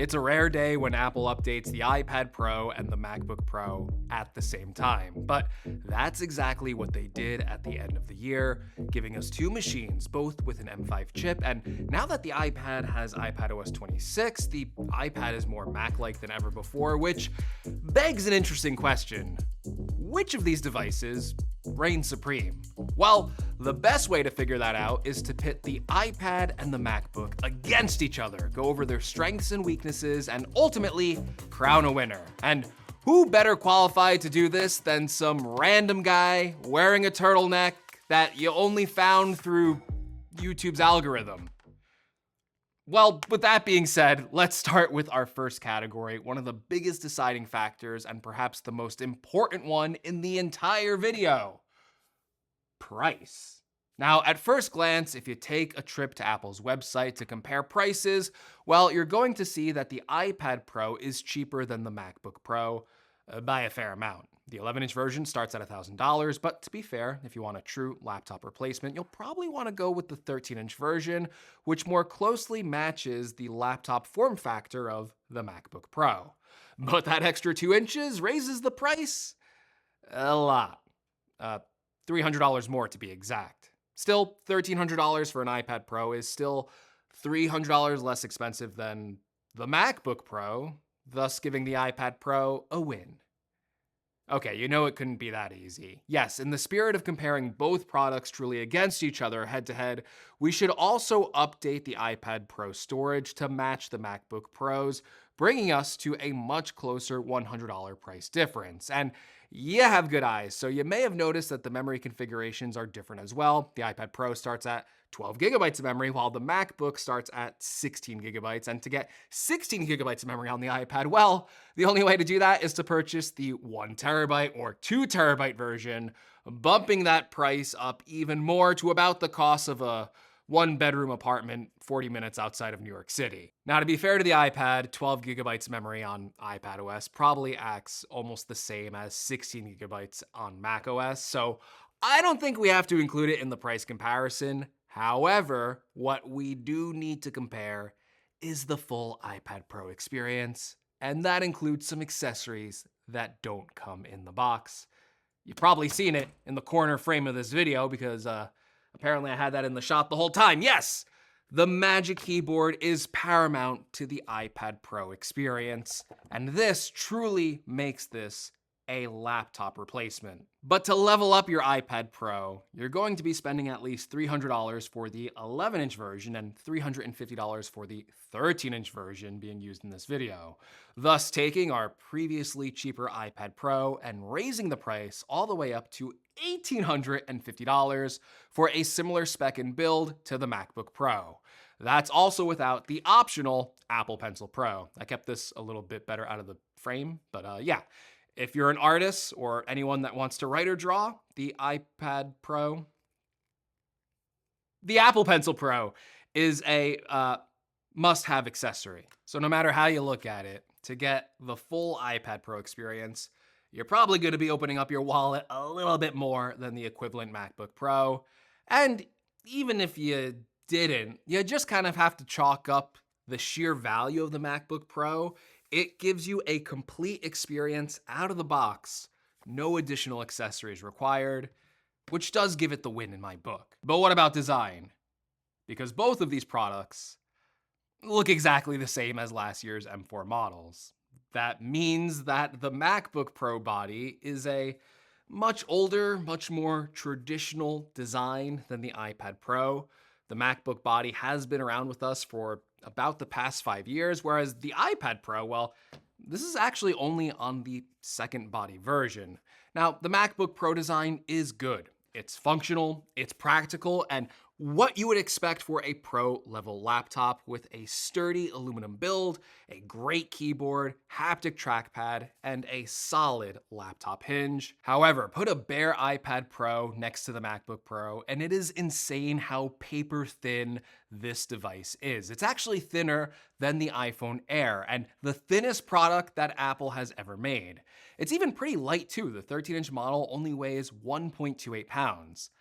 It's a rare day when Apple updates the iPad Pro and the MacBook Pro at the same time, but that's exactly what they did at the end of the year, giving us two machines, both with an M5 chip, and now that the iPad has iPadOS 26, the iPad is more Mac-like than ever before, which begs an interesting question. Which of these devices reigns supreme? Well, the best way to figure that out is to pit the iPad and the MacBook against each other, go over their strengths and weaknesses, and ultimately crown a winner. And who better qualified to do this than some random guy wearing a turtleneck that you only found through YouTube's algorithm? Well, with that being said, let's start with our first category, one of the biggest deciding factors and perhaps the most important one in the entire video: price. Now, at first glance, if you take a trip to Apple's website to compare prices, well, you're going to see that the iPad Pro is cheaper than the MacBook Pro by a fair amount. The 11-inch version starts at $1,000, but to be fair, if you want a true laptop replacement, you'll probably want to go with the 13-inch version, which more closely matches the laptop form factor of the MacBook Pro. But that extra 2 inches raises the price a lot. $300 more to be exact. Still, $1,300 for an iPad Pro is still $300 less expensive than the MacBook Pro, thus giving the iPad Pro a win. Okay, you know it couldn't be that easy. Yes, in the spirit of comparing both products truly against each other head-to-head, we should also update the iPad Pro storage to match the MacBook Pros, bringing us to a much closer $100 price difference. And you have good eyes, so you may have noticed that the memory configurations are different as well. The iPad Pro starts at 12 gigabytes of memory, while the MacBook starts at 16 gigabytes. And to get 16 gigabytes of memory on the iPad, well, the only way to do that is to purchase the 1 terabyte or 2 terabyte version, bumping that price up even more to about the cost of a 1-bedroom apartment 40 minutes outside of New York City. Now, to be fair to the iPad, 12 gigabytes of memory on iPadOS probably acts almost the same as 16 gigabytes on macOS, so I don't think we have to include it in the price comparison. However, what we do need to compare is the full iPad Pro experience, and that includes some accessories that don't come in the box. You've probably seen it in the corner frame of this video because apparently I had that in the shot the whole time. Yes, the Magic Keyboard is paramount to the iPad Pro experience, and this truly makes this a laptop replacement. But to level up your iPad Pro, you're going to be spending at least $300 for the 11-inch version and $350 for the 13-inch version being used in this video, thus taking our previously cheaper iPad Pro and raising the price all the way up to $1,850 for a similar spec and build to the MacBook Pro. That's also without the optional Apple Pencil Pro. I kept this a little bit better out of the frame, but yeah. If you're an artist or anyone that wants to write or draw, the Apple Pencil Pro is a must-have accessory. So no matter how you look at it, to get the full iPad Pro experience, you're probably going to be opening up your wallet a little bit more than the equivalent MacBook Pro. And even if you didn't, you just kind of have to chalk up the sheer value of the MacBook Pro. It gives you a complete experience out of the box, no additional accessories required, which does give it the win in my book. But what about design? Because both of these products look exactly the same as last year's M4 models. That means that the MacBook Pro body is a much older, much more traditional design than the iPad Pro. The MacBook body has been around with us for about the past 5 years, whereas the iPad Pro, well, this is actually only on the second body version. Now, the MacBook Pro design is good. It's functional, it's practical, and what you would expect for a pro-level laptop with a sturdy aluminum build, a great keyboard, haptic trackpad, and a solid laptop hinge. However, put a bare iPad Pro next to the MacBook Pro, and it is insane how paper thin this device is. It's actually thinner than the iPhone Air, and the thinnest product that Apple has ever made. It's even pretty light too. The 13-inch model only weighs 1.28 pounds.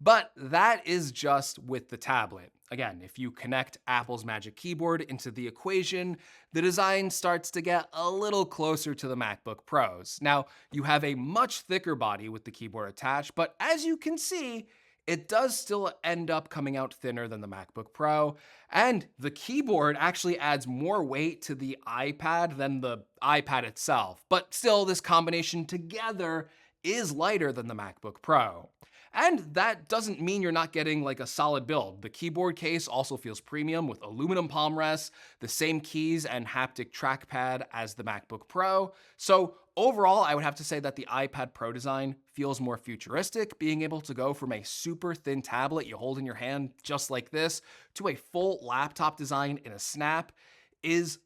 But that is just with the tablet. Again, if you connect Apple's Magic Keyboard into the equation, the design starts to get a little closer to the MacBook Pros. Now, you have a much thicker body with the keyboard attached, but as you can see, it does still end up coming out thinner than the MacBook Pro, and the keyboard actually adds more weight to the iPad than the iPad itself. But still, this combination together is lighter than the MacBook Pro. And that doesn't mean you're not getting like a solid build. The keyboard case also feels premium with aluminum palm rests, the same keys and haptic trackpad as the MacBook Pro. So overall, I would have to say that the iPad Pro design feels more futuristic, being able to go from a super thin tablet you hold in your hand just like this to a full laptop design in a snap is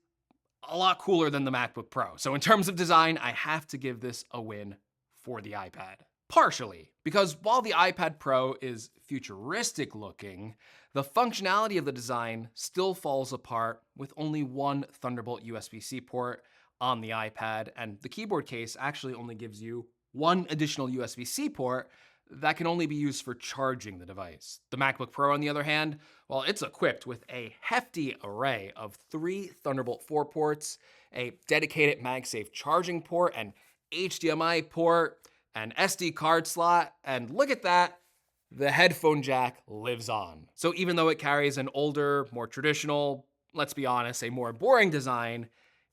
a lot cooler than the MacBook Pro. So in terms of design, I have to give this a win for the iPad. Partially, because while the iPad Pro is futuristic looking, the functionality of the design still falls apart with only one Thunderbolt USB-C port on the iPad, and the keyboard case actually only gives you one additional USB-C port that can only be used for charging the device. The MacBook Pro, on the other hand, well, it's equipped with a hefty array of 3 Thunderbolt 4 ports, a dedicated MagSafe charging port, an HDMI port, an SD card slot, and look at that, the headphone jack lives on. So even though it carries an older, more traditional, let's be honest, a more boring design,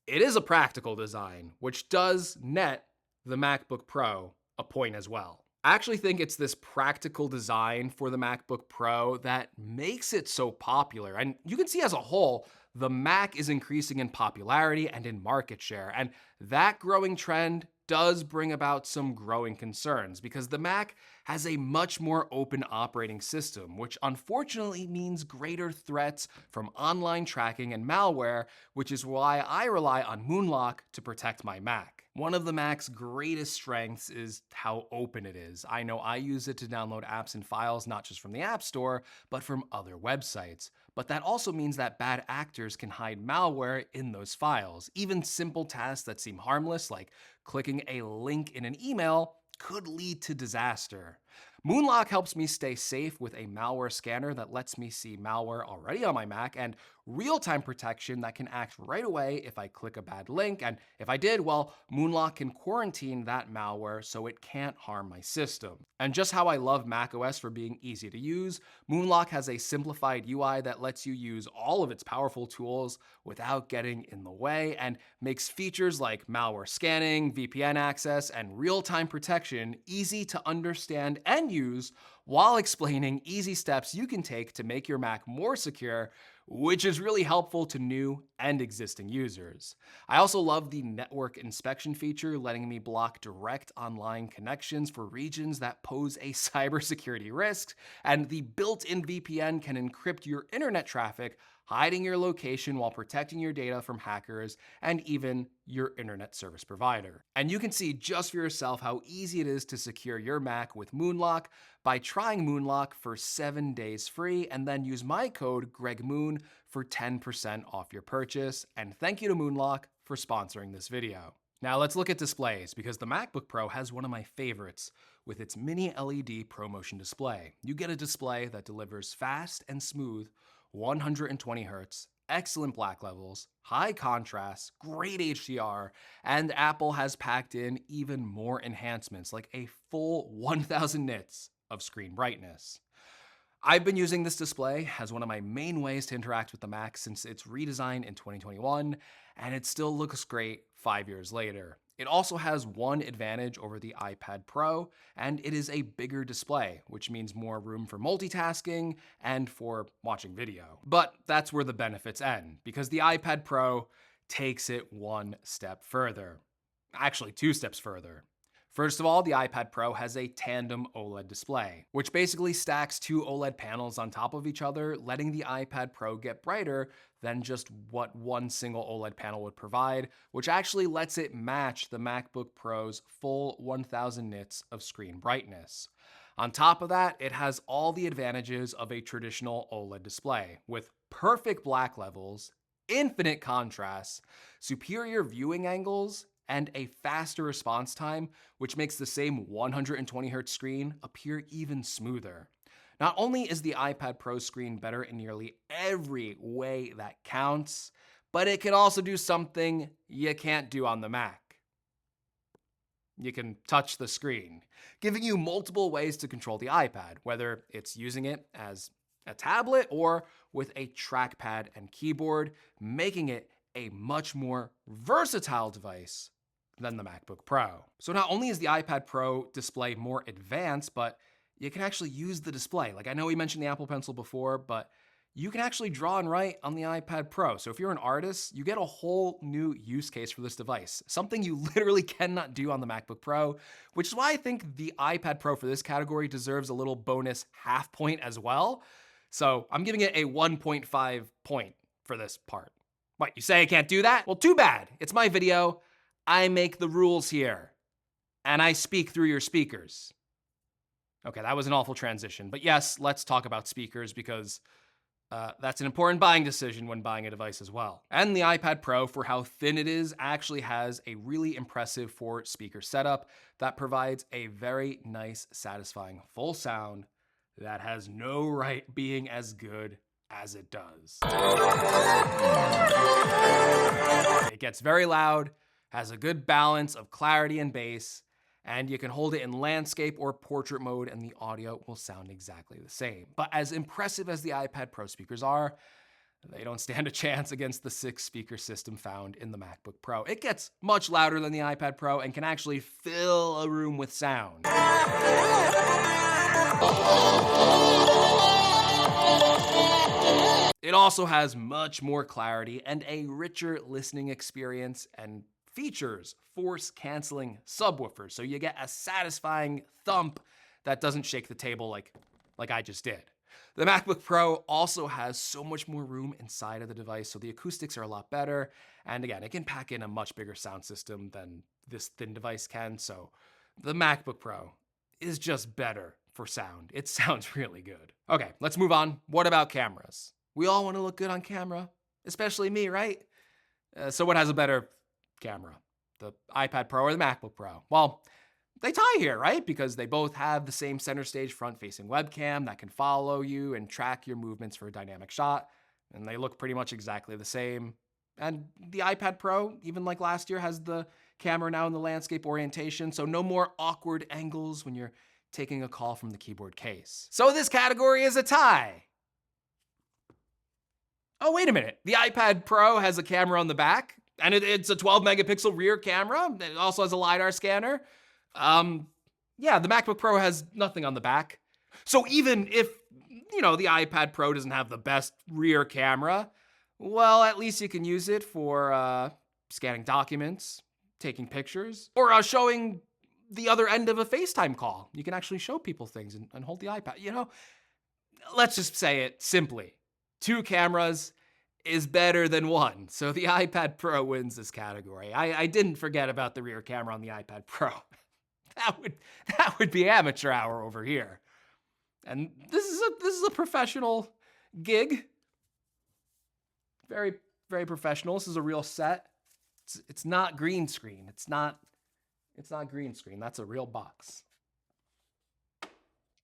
it is a practical design, which does net the MacBook Pro a point as well. I actually think it's this practical design for the MacBook Pro that makes it so popular. And you can see as a whole, the Mac is increasing in popularity and in market share. And that growing trend does bring about some growing concerns because the Mac has a much more open operating system, which unfortunately means greater threats from online tracking and malware, which is why I rely on Moonlock to protect my Mac. One of the Mac's greatest strengths is how open it is. I know I use it to download apps and files not just from the App Store, but from other websites. But that also means that bad actors can hide malware in those files. Even simple tasks that seem harmless, like clicking a link in an email, could lead to disaster. Moonlock helps me stay safe with a malware scanner that lets me see malware already on my Mac and real-time protection that can act right away if I click a bad link. And if I did, well, Moonlock can quarantine that malware so it can't harm my system. And just how I love macOS for being easy to use, Moonlock has a simplified UI that lets you use all of its powerful tools without getting in the way and makes features like malware scanning, VPN access, and real-time protection easy to understand and use while explaining easy steps you can take to make your Mac more secure, which is really helpful to new and existing users. I also love the network inspection feature, letting me block direct online connections for regions that pose a cybersecurity risk, and the built-in VPN can encrypt your internet traffic, hiding your location while protecting your data from hackers and even your internet service provider. And you can see just for yourself how easy it is to secure your Mac with Moonlock by trying Moonlock for 7 days free, and then use my code GregMoon for 10% off your purchase. And thank you to Moonlock for sponsoring this video. Now let's look at displays, because the MacBook Pro has one of my favorites with its mini LED ProMotion display. You get a display that delivers fast and smooth 120 Hz, excellent black levels, high contrast, great HDR, and Apple has packed in even more enhancements like a full 1000 nits of screen brightness. I've been using this display as one of my main ways to interact with the Mac since its redesign in 2021, and it still looks great 5 years later. It also has one advantage over the iPad Pro, and it is a bigger display, which means more room for multitasking and for watching video. But that's where the benefits end, because the iPad Pro takes it one step further. Actually, 2 steps further. First of all, the iPad Pro has a tandem OLED display, which basically stacks 2 OLED panels on top of each other, letting the iPad Pro get brighter than just what one single OLED panel would provide, which actually lets it match the MacBook Pro's full 1000 nits of screen brightness. On top of that, it has all the advantages of a traditional OLED display, with perfect black levels, infinite contrast, superior viewing angles, and a faster response time, which makes the same 120 Hz screen appear even smoother. Not only is the iPad Pro screen better in nearly every way that counts, but it can also do something you can't do on the Mac. You can touch the screen, giving you multiple ways to control the iPad, whether it's using it as a tablet or with a trackpad and keyboard, making it a much more versatile device than the MacBook Pro. So not only is the iPad Pro display more advanced, but you can actually use the display. Like, I know we mentioned the Apple Pencil before, but you can actually draw and write on the iPad Pro. So if you're an artist, you get a whole new use case for this device, something you literally cannot do on the MacBook Pro, which is why I think the iPad Pro for this category deserves a little bonus half point as well. So I'm giving it a 1.5 point for this part. What, you say I can't do that? Well, too bad. It's my video. I make the rules here, and I speak through your speakers. Okay, that was an awful transition, but yes, let's talk about speakers because that's an important buying decision when buying a device as well. And the iPad Pro, for how thin it is, actually has a really impressive 4-speaker setup that provides a very nice, satisfying full sound that has no right being as good as it does. It gets very loud, has a good balance of clarity and bass, and you can hold it in landscape or portrait mode and the audio will sound exactly the same. But as impressive as the iPad Pro speakers are, they don't stand a chance against the 6-speaker system found in the MacBook Pro. It gets much louder than the iPad Pro and can actually fill a room with sound. It also has much more clarity and a richer listening experience and features force-canceling subwoofers, so you get a satisfying thump that doesn't shake the table like I just did. The MacBook Pro also has so much more room inside of the device, so the acoustics are a lot better, and again, it can pack in a much bigger sound system than this thin device can, so the MacBook Pro is just better for sound. It sounds really good. Okay, let's move on. What about cameras? We all want to look good on camera, especially me, right? So what has a better camera? The iPad Pro or the MacBook Pro? Well, they tie here, right? Because they both have the same center stage front-facing webcam that can follow you and track your movements for a dynamic shot, and they look pretty much exactly the same. And the iPad Pro, even like last year, has the camera now in the landscape orientation, so no more awkward angles when you're taking a call from the keyboard case. So this category is a tie. Oh, wait a minute. The iPad Pro has a camera on the back, and it's a 12 megapixel rear camera. It also has a LiDAR scanner. Yeah, the MacBook Pro has nothing on the back. So even if, the iPad Pro doesn't have the best rear camera, well, at least you can use it for scanning documents, taking pictures, or showing the other end of a FaceTime call. You can actually show people things and hold the iPad. Let's just say it simply. 2 cameras is better than 1. So the iPad Pro wins this category. I didn't forget about the rear camera on the iPad Pro. That would be amateur hour over here. And this is a professional gig. Very, very professional. This is a real set. It's not green screen. It's not green screen. That's a real box.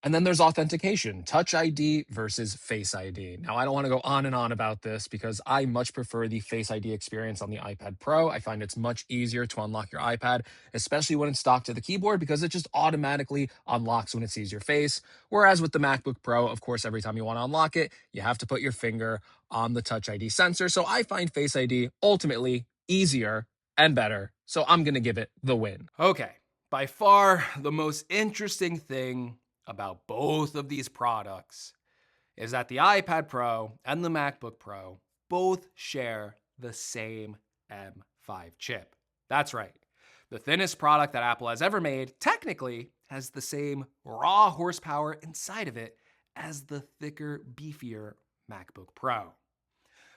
And then there's authentication, Touch ID versus Face ID. Now, I don't want to go on and on about this because I much prefer the Face ID experience on the iPad Pro. I find it's much easier to unlock your iPad, especially when it's docked to the keyboard, because it just automatically unlocks when it sees your face. Whereas with the MacBook Pro, of course, every time you want to unlock it, you have to put your finger on the Touch ID sensor. So I find Face ID ultimately easier and better. So I'm going to give it the win. Okay, by far the most interesting thing about both of these products is that the iPad Pro and the MacBook Pro both share the same M5 chip. That's right. The thinnest product that Apple has ever made technically has the same raw horsepower inside of it as the thicker, beefier MacBook Pro.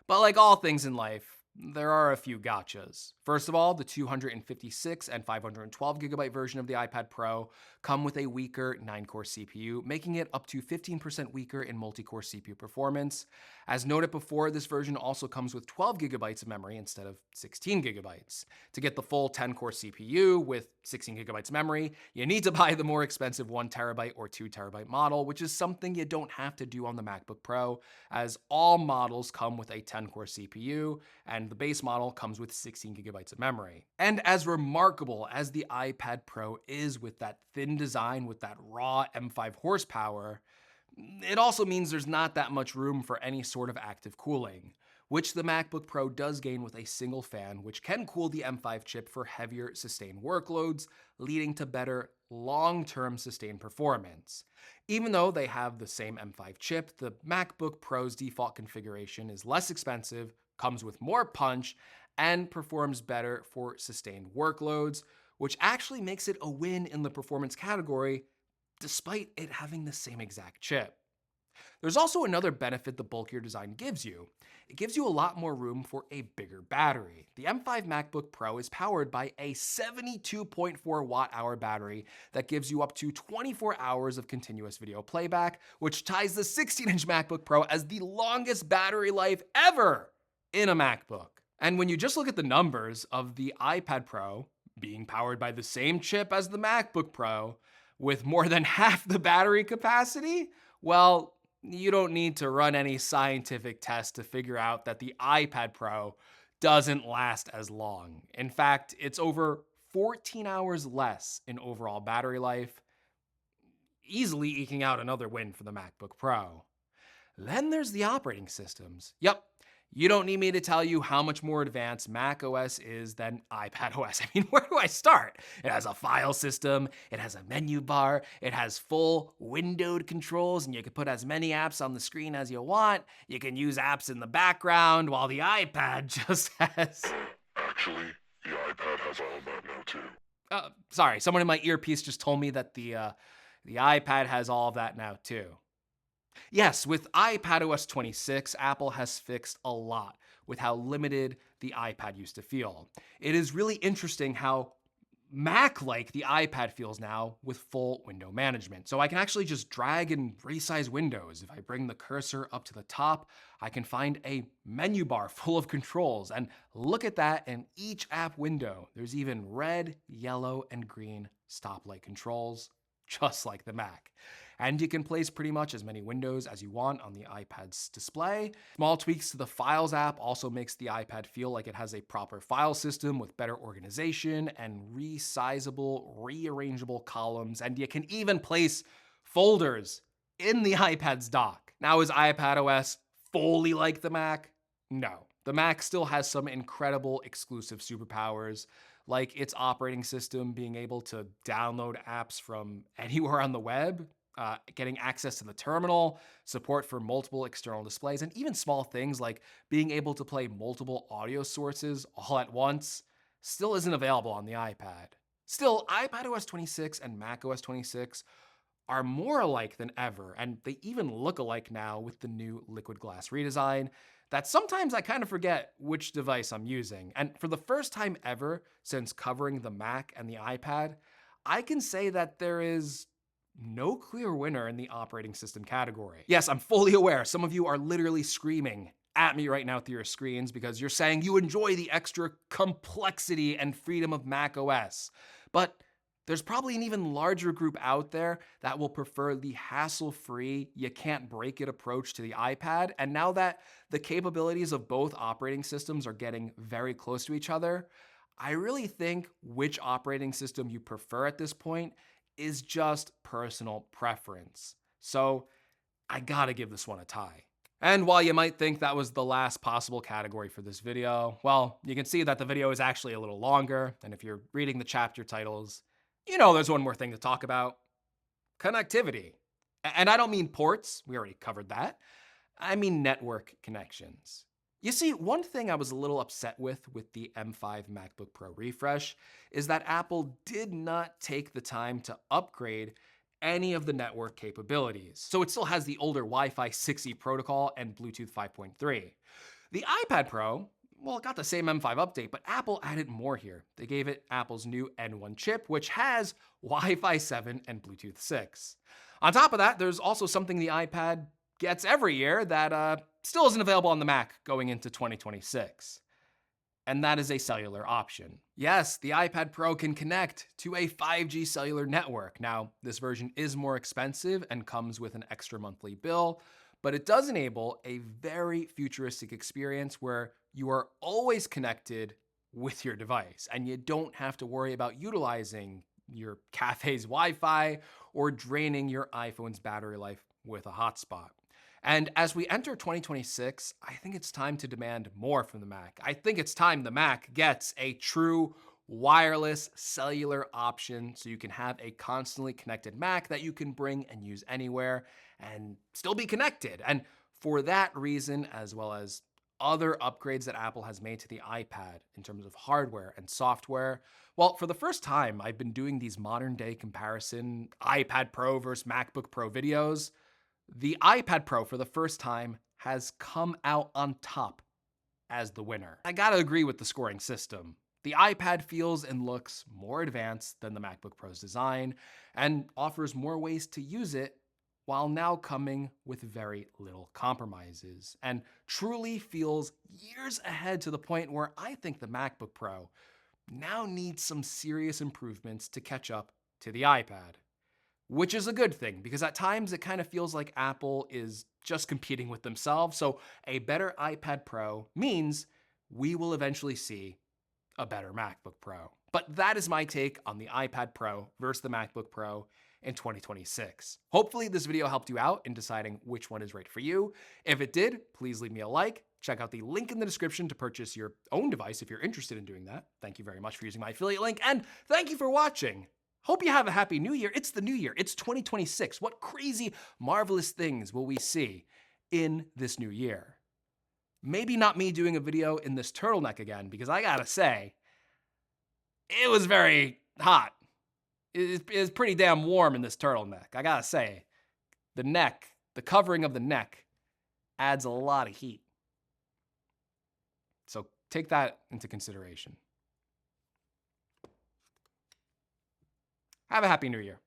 But like all things in life, There are a few gotchas. First of all, the 256 and 512 gigabyte version of the iPad Pro come with a weaker 9-core CPU, making it up to 15% weaker in multi-core CPU performance. As noted before, this version also comes with 12 gigabytes of memory instead of 16 gigabytes. To get the full 10-core CPU with 16 gigabytes memory, you need to buy the more expensive 1 terabyte or 2 terabyte model, which is something you don't have to do on the MacBook Pro, as all models come with a 10-core CPU, and the base model comes with 16 gigabytes of memory. And as remarkable as the iPad Pro is with that thin design with that raw M5 horsepower, it also means there's not that much room for any sort of active cooling, which the MacBook Pro does gain with a single fan, which can cool the M5 chip for heavier sustained workloads, leading to better long-term sustained performance. Even though they have the same M5 chip, the MacBook Pro's default configuration is less expensive, comes with more punch, and performs better for sustained workloads, which actually makes it a win in the performance category despite it having the same exact chip. There's also another benefit the bulkier design gives you. It gives you a lot more room for a bigger battery. The M5 MacBook Pro is powered by a 72.4 watt hour battery that gives you up to 24 hours of continuous video playback, which ties the 16-inch MacBook Pro as the longest battery life ever in a MacBook. And when you just look at the numbers of the iPad Pro being powered by the same chip as the MacBook Pro, with more than half the battery capacity, well, you don't need to run any scientific tests to figure out that the iPad Pro doesn't last as long. In fact, it's over 14 hours less in overall battery life, easily eking out another win for the MacBook Pro. Then there's the operating systems. Yep, you don't need me to tell you how much more advanced macOS is than iPadOS. I mean, where do I start? It has a file system, it has a menu bar, it has full windowed controls, and you can put as many apps on the screen as you want. You can use apps in the background, while the iPad just has... Actually, the iPad has all of that now too. Sorry, someone in my earpiece just told me that the iPad has all of that now too. Yes, with iPadOS 26, Apple has fixed a lot with how limited the iPad used to feel. It is really interesting how Mac-like the iPad feels now with full window management. So I can actually just drag and resize windows. If I bring the cursor up to the top, I can find a menu bar full of controls. And look at that, in each app window, there's even red, yellow, and green stoplight controls, just like the Mac. And you can place pretty much as many windows as you want on the iPad's display. Small tweaks to the Files app also makes the iPad feel like it has a proper file system with better organization and resizable, rearrangeable columns, and you can even place folders in the iPad's dock. Now, is iPadOS fully like the Mac? No. The Mac still has some incredible exclusive superpowers, like its operating system being able to download apps from anywhere on the web, getting access to the terminal, support for multiple external displays, and even small things like being able to play multiple audio sources all at once still isn't available on the iPad. Still, iPadOS 26 and macOS 26 are more alike than ever, and they even look alike now with the new liquid glass redesign that sometimes I kind of forget which device I'm using. And for the first time ever since covering the Mac and the iPad, I can say that there is no clear winner in the operating system category. Yes, I'm fully aware some of you are literally screaming at me right now through your screens because you're saying you enjoy the extra complexity and freedom of macOS. But there's probably an even larger group out there that will prefer the hassle-free, you can't break it approach to the iPad. And now that the capabilities of both operating systems are getting very close to each other, I really think which operating system you prefer at this point is just personal preference. So I gotta give this one a tie. And while you might think that was the last possible category for this video, well, you can see that the video is actually a little longer, and if you're reading the chapter titles, you know there's one more thing to talk about. Connectivity. And I don't mean ports, we already covered that. I mean network connections. You see, one thing I was a little upset with the M5 MacBook Pro refresh is that Apple did not take the time to upgrade any of the network capabilities. So it still has the older Wi-Fi 6E protocol and Bluetooth 5.3. The iPad Pro, well, it got the same M5 update, but Apple added more here. They gave it Apple's new N1 chip, which has Wi-Fi 7 and Bluetooth 6. On top of that, there's also something the iPad gets every year that still isn't available on the Mac going into 2026. And that is a cellular option. Yes, the iPad Pro can connect to a 5G cellular network. Now, this version is more expensive and comes with an extra monthly bill, but it does enable a very futuristic experience where you are always connected with your device and you don't have to worry about utilizing your cafe's Wi-Fi or draining your iPhone's battery life with a hotspot. And as we enter 2026, I think it's time to demand more from the Mac. I think it's time the Mac gets a true wireless cellular option so you can have a constantly connected Mac that you can bring and use anywhere and still be connected. And for that reason, as well as other upgrades that Apple has made to the iPad in terms of hardware and software, well, for the first time, I've been doing these modern day comparison iPad Pro versus MacBook Pro videos. The iPad Pro, for the first time, has come out on top as the winner. I gotta agree with the scoring system. The iPad feels and looks more advanced than the MacBook Pro's design and offers more ways to use it while now coming with very little compromises and truly feels years ahead to the point where I think the MacBook Pro now needs some serious improvements to catch up to the iPad. Which is a good thing, because at times it kind of feels like Apple is just competing with themselves. So a better iPad Pro means we will eventually see a better MacBook Pro. But that is my take on the iPad Pro versus the MacBook Pro in 2026. Hopefully this video helped you out in deciding which one is right for you. If it did, please leave me a like. Check out the link in the description to purchase your own device if you're interested in doing that. Thank you very much for using my affiliate link, and thank you for watching. Hope you have a happy new year. It's the new year. It's 2026. What crazy, marvelous things will we see in this new year? Maybe not me doing a video in this turtleneck again, because I gotta say, it was very hot. It's pretty damn warm in this turtleneck. I gotta say, the neck, the covering of the neck adds a lot of heat. So take that into consideration. Have a happy new year.